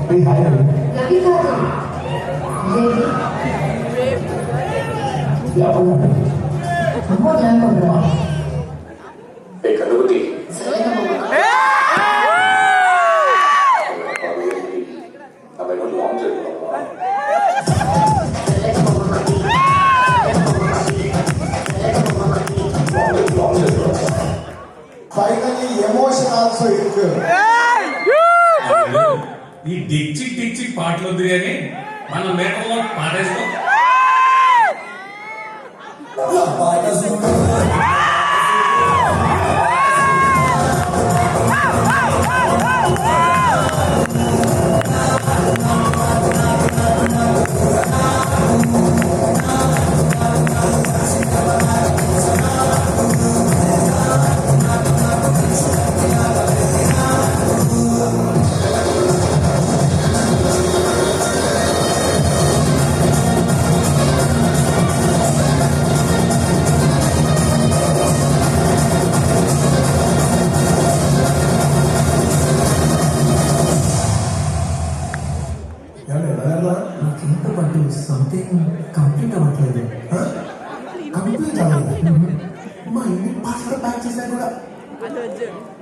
Lucky खातून क्या बोला हमको ध्यान कर रहा एक अनुमति हमें कुछ long Finally, emotion also incurred. ఈ డిక్చిక్ డిక్చిక్ పాటలు వద్దు కానీ మనం మేకల్లో పాడేస్తాం. నాకేంటో పట్టు సంథింగ్ కంప్లీట్ అవ్వట్లేదు. కంప్లీట్ అవ్వలేదు. మా ఇంటి పాస్వర్డ్ ప్యాక్ చేసా కూడా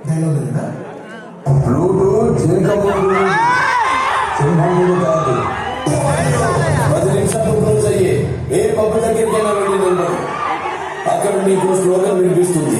డైలాగ్ లేదా బ్లూటూత్ సింహములు కాదు. 10 నిమిషాలు క్లోజ్ అయ్యే ఏ పబ్బు దగ్గరికైనా వెళ్ళి నిలబడు. అక్కడ నీకు స్లోగన్ వినిపిస్తుంది.